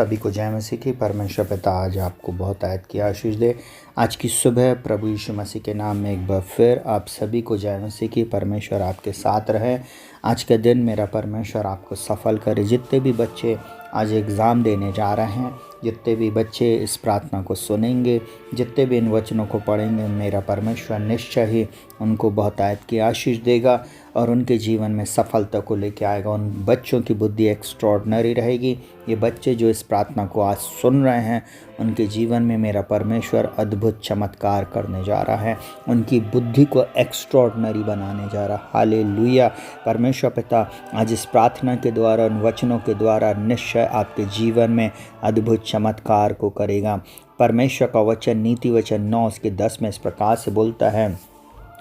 सभी को जय मसीह की। परमेश्वर पिता आज आपको बहुत आयत की आशीष दे। आज की सुबह प्रभु यीशु मसीह के नाम में एक बार फिर आप सभी को जय मसीह की। परमेश्वर आपके साथ रहे। आज के दिन मेरा परमेश्वर आपको सफल करे। जितने भी बच्चे आज एग्ज़ाम देने जा रहे हैं, जितने भी बच्चे इस प्रार्थना को सुनेंगे, जितने भी इन वचनों को पढ़ेंगे, मेरा परमेश्वर निश्चय ही उनको बहुत आयत की आशीष देगा और उनके जीवन में सफलता को लेकर आएगा। उन बच्चों की बुद्धि एक्स्ट्रॉर्डनरी रहेगी। ये बच्चे जो इस प्रार्थना को आज सुन रहे हैं, उनके जीवन में मेरा परमेश्वर अद्भुत चमत्कार करने जा रहा है। उनकी बुद्धि को एक्स्ट्रॉर्डनरी बनाने जा रहा है। हालेलुया। परमेश्वर पिता आज इस प्रार्थना के द्वारा, उन वचनों के द्वारा निश्चय आपके जीवन में अद्भुत चमत्कार को करेगा। परमेश्वर का वचन नीति वचन 9 उसके 10 में इस प्रकार से बोलता है,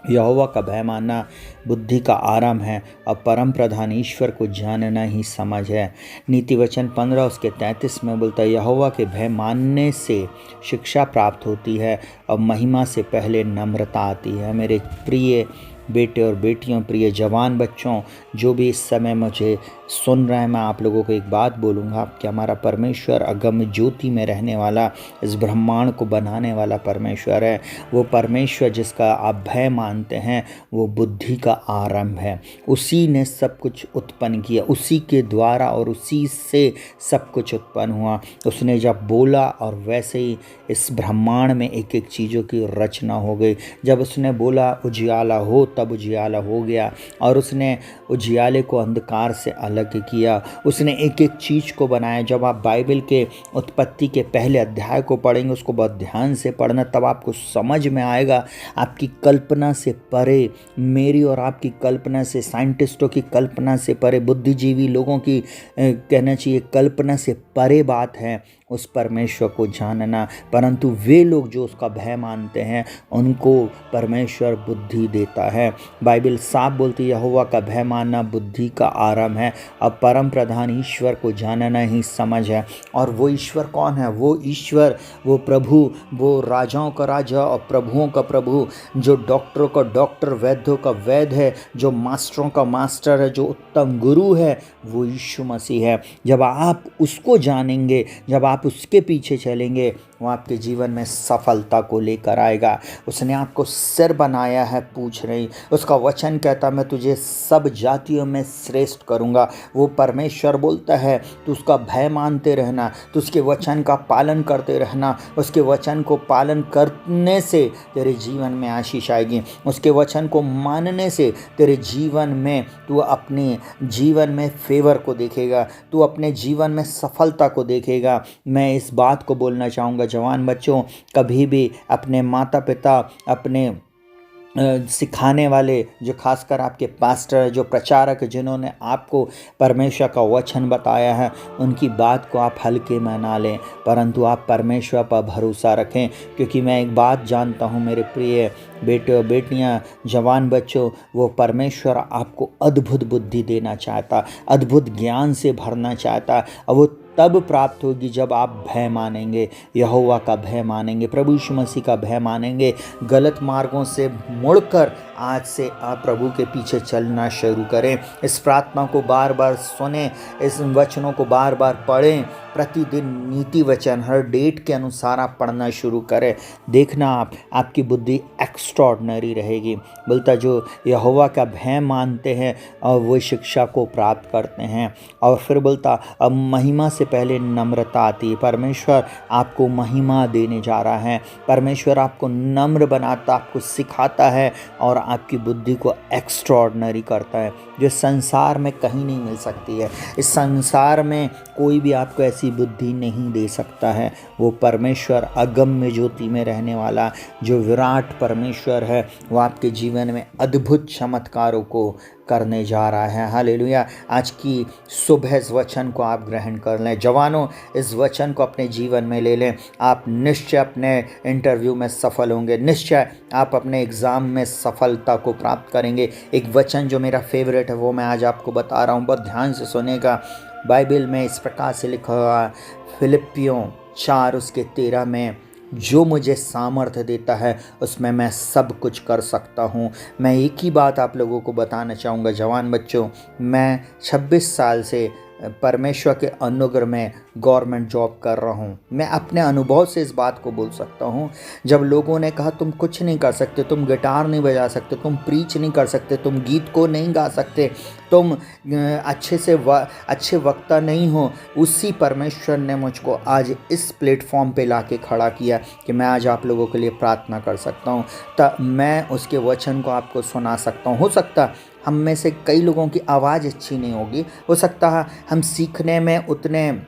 यहोवा का भय मानना बुद्धि का आरंभ है और परम प्रधान ईश्वर को जानना ही समझ है। नीति वचन 15 उसके 33 में बोलता है, यहोवा के भय मानने से शिक्षा प्राप्त होती है और महिमा से पहले नम्रता आती है। मेरे प्रिय बेटे और बेटियों, प्रिय जवान बच्चों, जो भी इस समय मुझे सुन रहे हैं, मैं आप लोगों को एक बात बोलूँगा कि हमारा परमेश्वर अगम ज्योति में रहने वाला, इस ब्रह्मांड को बनाने वाला परमेश्वर है। वो परमेश्वर जिसका आप भय मानते हैं, वो बुद्धि का आरंभ है। उसी ने सब कुछ उत्पन्न किया, उसी के द्वारा और उसी से सब कुछ उत्पन्न हुआ। उसने जब बोला और वैसे ही इस ब्रह्मांड में एक एक चीज़ों की रचना हो गई। जब उसने बोला उजियाला हो, तब उजियाला हो गया और उसने उजियाले को अंधकार से अलग किया। उसने एक एक चीज़ को बनाया। जब आप बाइबल के उत्पत्ति के पहले अध्याय को पढ़ेंगे, उसको बहुत ध्यान से पढ़ना, तब आपको समझ में आएगा। आपकी कल्पना से परे, मेरी और आपकी कल्पना से, साइंटिस्टों की कल्पना से परे, बुद्धिजीवी लोगों की कहना चाहिए कल्पना से परे बात है उस परमेश्वर को जानना। परंतु वे लोग जो उसका भय मानते हैं, उनको परमेश्वर बुद्धि देता है। बाइबल साफ बोलती है, यहोवा का भय मानना बुद्धि का आरंभ है और परम प्रधान ईश्वर को जानना ही समझ है। और वो ईश्वर कौन है? वो ईश्वर, वो प्रभु, वो राजाओं का राजा और प्रभुओं का प्रभु, जो डॉक्टरों का डॉक्टर, वैद्यों का वैद्य है, जो मास्टरों का मास्टर है, जो उत्तम गुरु है, वो यीशु मसीह है। जब आप उसको जानेंगे, जब आप उसके पीछे चलेंगे, वो आपके जीवन में सफलता को लेकर आएगा। उसने आपको सिर बनाया है, पूछ नहीं। उसका वचन कहता, मैं तुझे सब जातियों में श्रेष्ठ करूंगा। वो परमेश्वर बोलता है, तू उसका भय मानते रहना, तू उसके वचन का पालन करते रहना। उसके वचन को पालन करने से तेरे जीवन में आशीष आएगी। उसके वचन को मानने से तेरे जीवन में तू अपने जीवन में फेवर को देखेगा, तू अपने जीवन में सफलता को देखेगा। मैं इस बात को बोलना चाहूँगा, जवान बच्चों, कभी भी अपने माता पिता, अपने सिखाने वाले, जो खासकर आपके पास्टर, जो प्रचारक, जिन्होंने आपको परमेश्वर का वचन बताया है, उनकी बात को आप हल्के में ना लें, परंतु आप परमेश्वर पर भरोसा रखें। क्योंकि मैं एक बात जानता हूँ मेरे प्रिय बेटे और बेटियाँ, जवान बच्चों, वो परमेश्वर आपको अद्भुत बुद्धि देना चाहता, अद्भुत ज्ञान से भरना चाहता। और वो तब प्राप्त होगी जब आप भय मानेंगे, यहोवा का भय मानेंगे, प्रभु यीशु मसीह का भय मानेंगे। गलत मार्गों से मुड़कर आज से आप प्रभु के पीछे चलना शुरू करें। इस प्रार्थना को बार बार सुनें, इस वचनों को बार बार पढ़ें। प्रतिदिन नीति वचन हर डेट के अनुसार आप पढ़ना शुरू करें। देखना आपकी बुद्धि एक्स्ट्रॉर्डनरी रहेगी। बोलता, जो यहोवा का भय मानते हैं और वो शिक्षा को प्राप्त करते हैं। और फिर बोलता, अब महिमा से पहले नम्रता आती है। परमेश्वर आपको महिमा देने जा रहा है। परमेश्वर आपको नम्र बनाता, आपको सिखाता है और आपकी बुद्धि को एक्स्ट्रॉर्डनरी करता है, जो संसार में कहीं नहीं मिल सकती है। इस संसार में कोई भी आपको ऐसी बुद्धि नहीं दे सकता है। वो परमेश्वर अगम्य ज्योति में रहने वाला, जो विराट परमेश्वर है, वो आपके जीवन में अद्भुत चमत्कारों को करने जा रहा है। हालेलुया। आज की सुबह इस वचन को आप ग्रहण कर लें। जवानों, इस वचन को अपने जीवन में ले लें। आप निश्चय अपने इंटरव्यू में सफल होंगे, निश्चय आप अपने एग्ज़ाम में सफलता को प्राप्त करेंगे। एक वचन जो मेरा फेवरेट है, वो मैं आज आपको बता रहा हूँ, बहुत ध्यान से सुनेगा। बाइबल में इस प्रकार से लिखा हुआ, फिलिपियों 4 उसके 13 में, जो मुझे सामर्थ्य देता है उसमें मैं सब कुछ कर सकता हूँ। मैं एक ही बात आप लोगों को बताना चाहूँगा, जवान बच्चों, मैं 26 साल से परमेश्वर के अनुग्रह में गवर्नमेंट जॉब कर रहा हूँ। मैं अपने अनुभव से इस बात को बोल सकता हूँ। जब लोगों ने कहा तुम कुछ नहीं कर सकते, तुम गिटार नहीं बजा सकते, तुम प्रीच नहीं कर सकते, तुम गीत को नहीं गा सकते, तुम अच्छे वक्ता नहीं हो, उसी परमेश्वर ने मुझको आज इस प्लेटफॉर्म पे लाके खड़ा किया कि मैं आज आप लोगों के लिए प्रार्थना कर सकता हूँ। तब मैं उसके वचन को आपको सुना सकता हूँ। हो सकता हम में से कई लोगों की आवाज़ अच्छी नहीं होगी, हो सकता है हम सीखने में उतने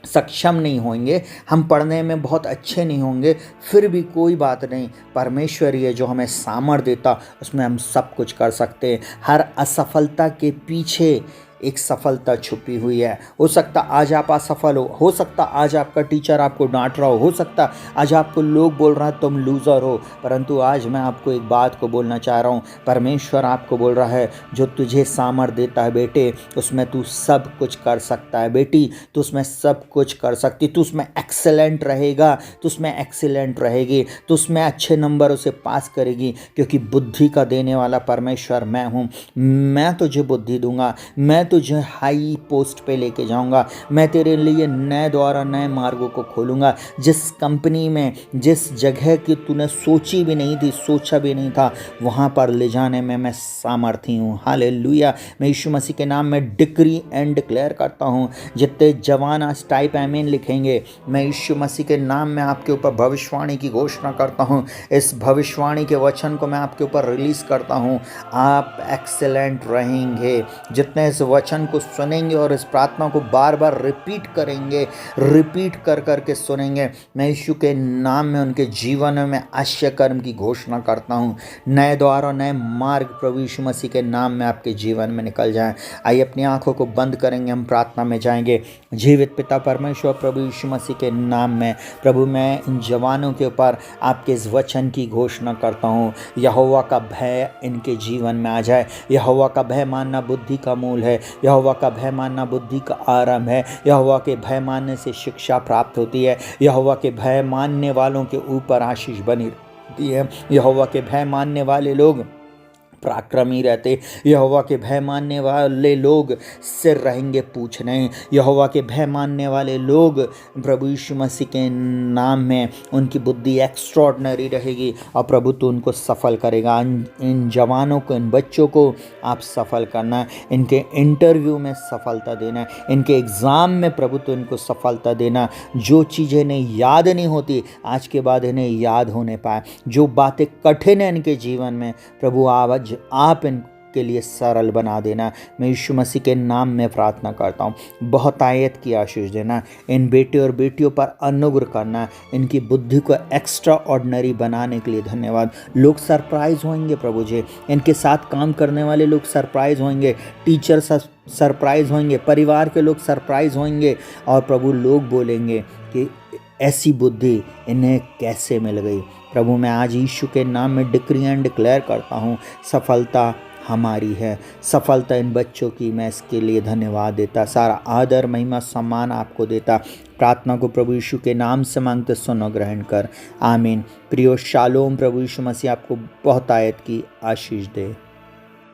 सक्षम नहीं होंगे, हम पढ़ने में बहुत अच्छे नहीं होंगे, फिर भी कोई बात नहीं। परमेश्वर ये जो हमें सामर्थ्य देता, उसमें हम सब कुछ कर सकते हैं। हर असफलता के पीछे एक सफलता छुपी हुई है। हो सकता आज आप असफल हो सकता आज आपका टीचर आपको डांट रहा हो सकता आज आपको लोग बोल रहा है तुम लूज़र हो, परंतु आज मैं आपको एक बात को बोलना चाह रहा हूँ। परमेश्वर आपको बोल रहा है, जो तुझे सामर्थ्य देता है बेटे, उसमें तू सब कुछ कर सकता है। बेटी, तू उसमें सब कुछ कर सकती, तू उसमें एक्सेलेंट रहेगा, तू उसमें एक्सीलेंट रहेगी, तू उसमें अच्छे नंबरों से पास करेगी, क्योंकि बुद्धि का देने वाला परमेश्वर मैं हूँ। मैं तुझे बुद्धि दूंगा, मैं तुझे हाई पोस्ट पे लेके जाऊंगा, मैं तेरे लिए नए द्वारा नए मार्गों को खोलूंगा। जिस कंपनी में, जिस जगह की तूने सोची भी नहीं थी, सोचा भी नहीं था, वहां पर ले जाने में मैं सामर्थी हूँ। हालेलुया। मैं यीशु मसीह के नाम में डिक्री एंड डिक्लेयर करता हूँ, जितने जवान आज टाइप आमीन लिखेंगे, मैं यीशु मसीह के नाम में आपके ऊपर भविष्यवाणी की घोषणा करता हूँ। इस भविष्यवाणी के वचन को मैं आपके ऊपर रिलीज करता हूँ। आप एक्सेलेंट रहेंगे। जितने इस वचन को सुनेंगे और इस प्रार्थना को बार बार रिपीट करेंगे, रिपीट कर करके सुनेंगे, मैं यीशु के नाम में उनके जीवन में आश्चर्य कर्म की घोषणा करता हूँ। नए द्वार और नए मार्ग प्रभु यीशु मसीह के नाम में आपके जीवन में निकल जाएं। आइए अपनी आंखों को बंद करेंगे, हम प्रार्थना में जाएंगे। जीवित पिता परमेश्वर प्रभु यीशु मसीह के नाम में प्रभु, मैं इन जवानों के ऊपर आपके इस वचन की घोषणा करता हूँ। यहोवा का भय इनके जीवन में आ जाए। यहोवा का भय मानना बुद्धि का मूल है। यहोवा का भय मानना बुद्धि का आरंभ है। यहोवा के भय मानने से शिक्षा प्राप्त होती है। यहोवा के भय मानने वालों के ऊपर आशीष बनी रहती है। यहोवा के भय मानने वाले लोग पराक्रमी रहते। यहोवा के भय मानने वाले लोग सिर रहेंगे, पूछ नहीं। यहोवा के भय मानने वाले लोग प्रभु यीशु मसीह के नाम में उनकी बुद्धि एक्स्ट्रॉर्डनरी रहेगी और प्रभु तो उनको सफल करेगा। इन जवानों को, इन बच्चों को आप सफल करना है, इनके इंटरव्यू में सफलता देना है, इनके एग्ज़ाम में प्रभु तो इनको सफलता देना। जो चीज़ें इन्हें याद नहीं होती आज के बाद इन्हें याद होने पाए। जो बातें कठिन हैं इनके जीवन में प्रभु आज आप इनके लिए सरल बना देना। मैं यीशु मसीह के नाम में प्रार्थना करता हूँ। बहुत आयत की आशीष देना, इन बेटे और बेटियों पर अनुग्रह करना, इनकी बुद्धि को एक्स्ट्रा ऑर्डिनरी बनाने के लिए धन्यवाद। लोग सरप्राइज होंगे प्रभु जी, इनके साथ काम करने वाले लोग सरप्राइज होंगे, टीचर सरप्राइज होंगे, परिवार के लोग सरप्राइज होंगे और प्रभु लोग बोलेंगे कि ऐसी बुद्धि इन्हें कैसे मिल गई। प्रभु मैं आज यीशु के नाम में डिक्री एंड डिक्लेयर करता हूँ, सफलता हमारी है, सफलता इन बच्चों की। मैं इसके लिए धन्यवाद देता, सारा आदर महिमा सम्मान आपको देता। प्रार्थना को प्रभु यीशु के नाम से मांगते सुनो, ग्रहण कर, आमीन। प्रियो शालोम। प्रभु यीशु मसीह आपको बहुत आयत की आशीष दे।